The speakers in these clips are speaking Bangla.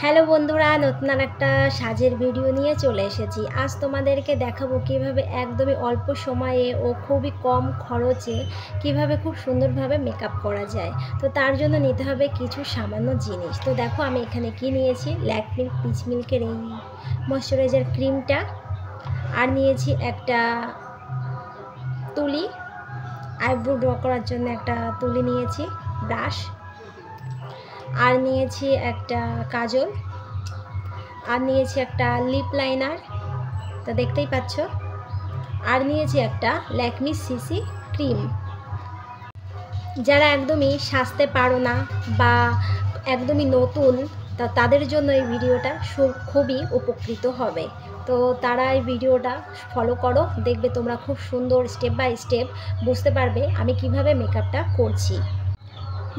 হ্যালো বন্ধুরা, নতুন আরেকটা সাজের ভিডিও নিয়ে চলে এসেছি। আজ তোমাদেরকে দেখাবো কিভাবে একদমই অল্প সময়ে ও খুবই কম খরচে কিভাবে খুব সুন্দরভাবে মেকআপ করা যায়। তো তার জন্য নিতে হবে কিছু সামান্য জিনিস। তো দেখো আমি এখানে কি নিয়েছি, ল্যাকমির পিচ মিল্কের এই ময়শ্চারাইজার ক্রিমটা, আর নিয়েছি একটা তুলি, আইব্রো ড্র করার জন্য একটা তুলি নিয়েছি, ব্রাশ, আর নিয়েছি একটা কাজল, আর নিয়েছি একটা লিপ লাইনার, তো দেখতেই পাচ্ছ, আর নিয়েছি একটা ল্যাকমি সিসি ক্রিম। যারা একদমই সাজতে পারো না বা একদমই নতুন, তা তাদের জন্য এই ভিডিওটা খুবই উপকৃত হবে। তো তারা এই ভিডিওটা ফলো করো, দেখবে তোমরা খুব সুন্দর স্টেপ বাই স্টেপ বুঝতে পারবে আমি কিভাবে মেকআপটা করছি।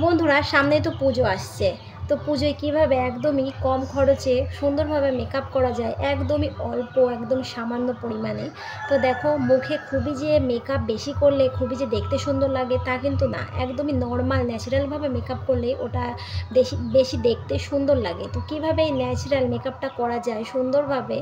বন্ধুরা, সামনে তো পুজো আসছে, তো পুজোয় কিভাবে একদমই কম খরচে সুন্দরভাবে মেকআপ করা যায়, একদমই অল্প, একদম সামান্য পরিমাণে। তো দেখো, মুখে খুবই যে মেকআপ বেশি করলে খুবই যে দেখতে সুন্দর লাগে তা কিন্তু না, একদমই নর্মাল ন্যাচারালভাবে মেকআপ করলে ওটা বেশি বেশি দেখতে সুন্দর লাগে। তো কিভাবে এই ন্যাচারাল মেকআপটা করা যায় সুন্দরভাবে,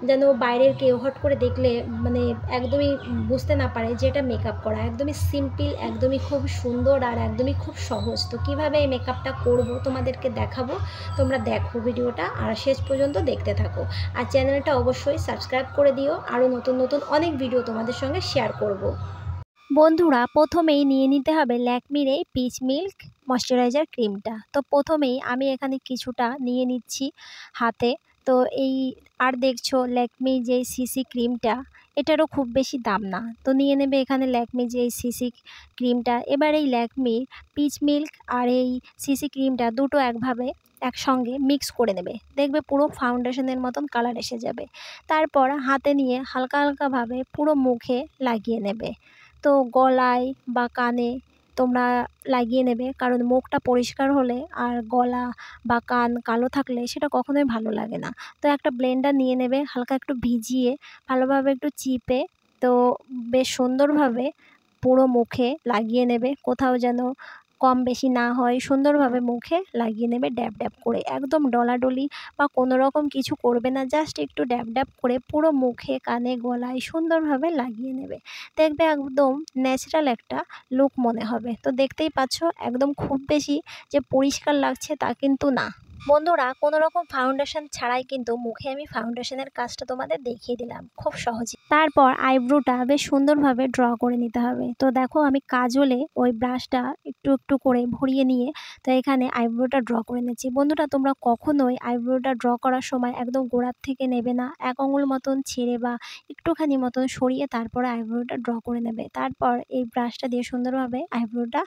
যেন বাইরের কেউ হট করে দেখলে মানে একদমই বুঝতে না পারে যে এটা মেকআপ করা, একদমই সিম্পল, একদমই খুব সুন্দর আর একদমই খুব সহজ। তো কিভাবে এই মেকআপটা করব তোমাদেরকে দেখাবো, তোমরা দেখো ভিডিওটা আর শেষ পর্যন্ত দেখতে থাকো। আর চ্যানেলটা অবশ্যই সাবস্ক্রাইব করে দিও, আরও নতুন নতুন অনেক ভিডিও তোমাদের সঙ্গে শেয়ার করব। বন্ধুরা, প্রথমেই নিয়ে নিতে হবে ল্যাকমির এই পিচ মিল্ক ময়শ্চারাইজার ক্রিমটা। তো প্রথমেই আমি এখানে কিছুটা নিয়ে নিচ্ছি হাতে। তো এই, আর দেখছো ল্যাকমি যে সিসি ক্রিমটা, এটারও খুব বেশি দাম না। তো নিয়ে নেবে এখানে ল্যাকমি যে এই সিসি ক্রিমটা। এবার এই ল্যাকমির পিচ মিল্ক আর এই সিসি ক্রিমটা দুটো একসঙ্গে মিক্স করে নেবে, দেখবে পুরো ফাউন্ডেশনের মতন কালার এসে যাবে। তারপর হাতে নিয়ে হালকা হালকাভাবে পুরো মুখে লাগিয়ে নেবে। তো গলায় বা কানে তোমরা লাগিয়ে নেবে, কারণ মুখটা পরিষ্কার হলে আর গলা বা কান কালো থাকলে সেটা কখনোই ভালো লাগে না। তো একটা ব্লেন্ডার নিয়ে নেবে, হালকা একটু ভিজিয়ে ভালোভাবে একটু চিপে, তো বেশ সুন্দরভাবে পুরো মুখে লাগিয়ে নেবে, কোথাও যেন কম বেশি না হয়, সুন্দরভাবে মুখে লাগিয়ে নেবে ড্যাব ড্যাব করে। একদম ডলাডলি বা কোনো রকম কিছু করবে না, জাস্ট একটু ড্যাব ড্যাব করে পুরো মুখে, কানে, গলায় সুন্দরভাবে লাগিয়ে নেবে। দেখবে একদম ন্যাচারাল একটা লুক মনে হবে। তো দেখতেই পাচ্ছ, একদম খুব বেশি যে পরিষ্কার লাগছে তা কিন্তু না। বন্ধুরা, কোনো রকম ফাউন্ডেশন ছাড়াই কিন্তু মুখে আমি ফাউন্ডেশনের কাজটা তোমাদের দেখিয়ে দিলাম খুব সহজে। তারপর আইব্রোটা বেশ সুন্দরভাবে ড্র করে নিতে হবে। তো দেখো আমি কাজলে ওই ব্রাশটা একটু একটু করে ভরিয়ে নিয়ে তো এখানে আইব্রোটা ড্র করে নিচ্ছি। বন্ধুরা, তোমরা কখনোই আইব্রোটা ড্র করার সময় একদম গোড়ার থেকে নেবে না, এক আঙুল মতন ছেড়ে বা একটুখানি মতন সরিয়ে তারপরে আইব্রোটা ড্র করে নেবে। তারপর এই ব্রাশটা দিয়ে সুন্দরভাবে আইব্রোটা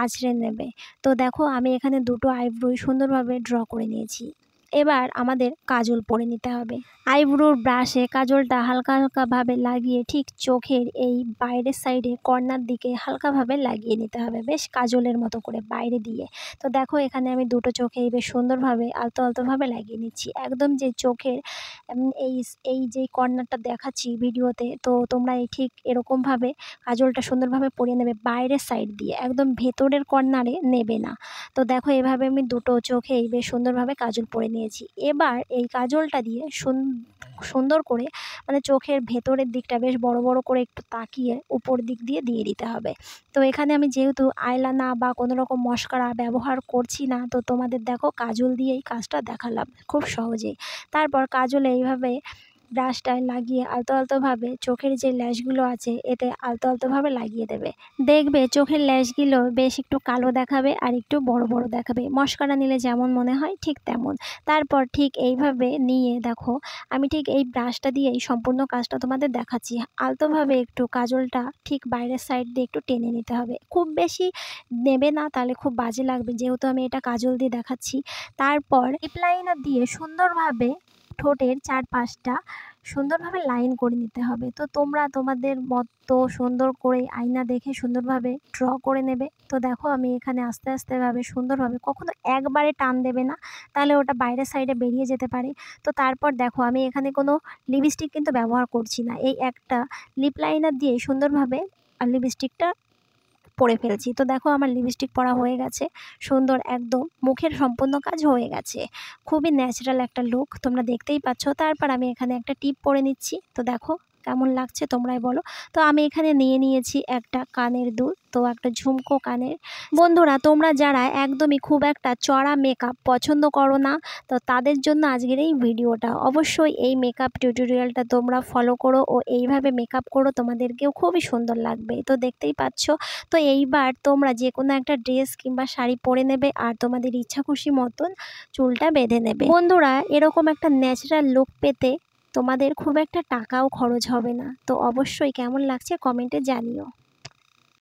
আঁচড়ে নেবে। তো দেখো আমি এখানে দুটো আইব্রোই সুন্দরভাবে ড্র করে নিয়েছি। এবার আমাদের কাজল পরে নিতে হবে। আইব্রোর ব্রাশে কাজলটা হালকা হালকাভাবে লাগিয়ে ঠিক চোখের এই বাইরের সাইডে কর্নার দিকে হালকাভাবে লাগিয়ে নিতে হবে, বেশ কাজলের মতো করে বাইরে দিয়ে। তো দেখো এখানে আমি দুটো চোখেই বেশ সুন্দরভাবে আলতো আলতোভাবে লাগিয়ে নিচ্ছি, একদম যে চোখের এই এই যে কর্নারটা দেখাচ্ছি ভিডিওতে, তো তোমরা এই ঠিক এরকমভাবে কাজলটা সুন্দরভাবে পরিয়ে নেবে বাইরের সাইড দিয়ে, একদম ভেতরের কর্নারে নেবে না। তো দেখো এভাবে আমি দুটো চোখেই বেশ সুন্দরভাবে কাজল পরে নিয়েছি। এবার এই কাজলটা দিয়ে সুন্দর করে মানে চোখের ভেতরের দিকটা বেশ বড় বড় করে একটু তাকিয়ে উপর দিক দিয়ে দিয়ে দিতে হবে। তো এখানে আমি যেহেতু আইলানা বা কোনো রকম মস্কারা ব্যবহার করছি না, তো তোমাদের দেখো কাজল দিয়েই কাজটা দেখালাম খুব সহজেই। তারপর কাজলে এইভাবে ব্রাশটায় লাগিয়ে আলতো আলতোভাবে চোখের যে ল্যাশগুলো আছে এতে আলতো আলতোভাবে লাগিয়ে দেবে। দেখবে চোখের ল্যাশগুলো বেশ একটু কালো দেখাবে আর একটু বড় বড় দেখাবে, মস্কারা নিলে যেমন মনে হয় ঠিক তেমন। তারপর ঠিক এইভাবে নিয়ে দেখো আমি ঠিক এই ব্রাশটা দিয়েই সম্পূর্ণ কাজটা তোমাদের দেখাচ্ছি। আলতোভাবে একটু কাজলটা ঠিক বাইরের সাইড দিয়ে একটু টেনে নিতে হবে, খুব বেশি নেবে না, তাহলে খুব বাজে লাগবে, যেহেতু আমি এটা কাজল দিয়ে দেখাচ্ছি। তারপর লিপ লাইনার দিয়ে সুন্দরভাবে ঠোঁটের চারপাশটা সুন্দরভাবে লাইন করে নিতে হবে। তো তোমরা তোমাদের মতো সুন্দর করে আয়না দেখে সুন্দরভাবে ড্র করে নেবে। তো দেখো আমি এখানে আস্তে আস্তেভাবে সুন্দরভাবে, কখনো একবারে টান দেবে না, তাহলে ওটা বাইরের সাইডে বেরিয়ে যেতে পারে। তো তারপর দেখো আমি এখানে কোনো লিপস্টিক কিন্তু ব্যবহার করছি না, এই একটা লিপ লাইনার দিয়ে সুন্দরভাবে আর লিপস্টিকটা পরে ফেলছি। তো দেখো আমার লিপস্টিক পরা হয়ে গেছে, সুন্দর একদম মুখের সম্পূর্ণ কাজ হয়ে গেছে। খুবই ন্যাচারাল একটা লুক তোমরা দেখতেই পাচ্ছ। তারপর আমি এখানে একটা টিপ পরে নিচ্ছি। তো দেখো কেমন লাগছে তোমরাই বলো। তো আমি এখানে নিয়েছি একটা কানের দুল, তো একটা ঝুমকো কানের। বন্ধুরা তোমরা যারা একদমই খুব একটা চড়া মেকআপ পছন্দ করো না, তো তাদের জন্য আজকের এই ভিডিওটা। অবশ্যই এই মেকআপ টিউটোরিয়ালটা তোমরা ফলো করো ও এইভাবে মেকআপ করো, তোমাদেরকেও খুবই সুন্দর লাগবে। তো দেখতেই পাচ্ছ। তো এইবার তোমরা যে কোনো একটা ড্রেস কিংবা শাড়ি পরে নেবে আর তোমাদের ইচ্ছা খুশি মতন চুলটা বেঁধে নেবে। বন্ধুরা এরকম একটা ন্যাচারাল লুক পেতে তোমাদের খুব একটা টাকাও খরচ হবে না। তো অবশ্যই কেমন লাগছে কমেন্টে জানিও।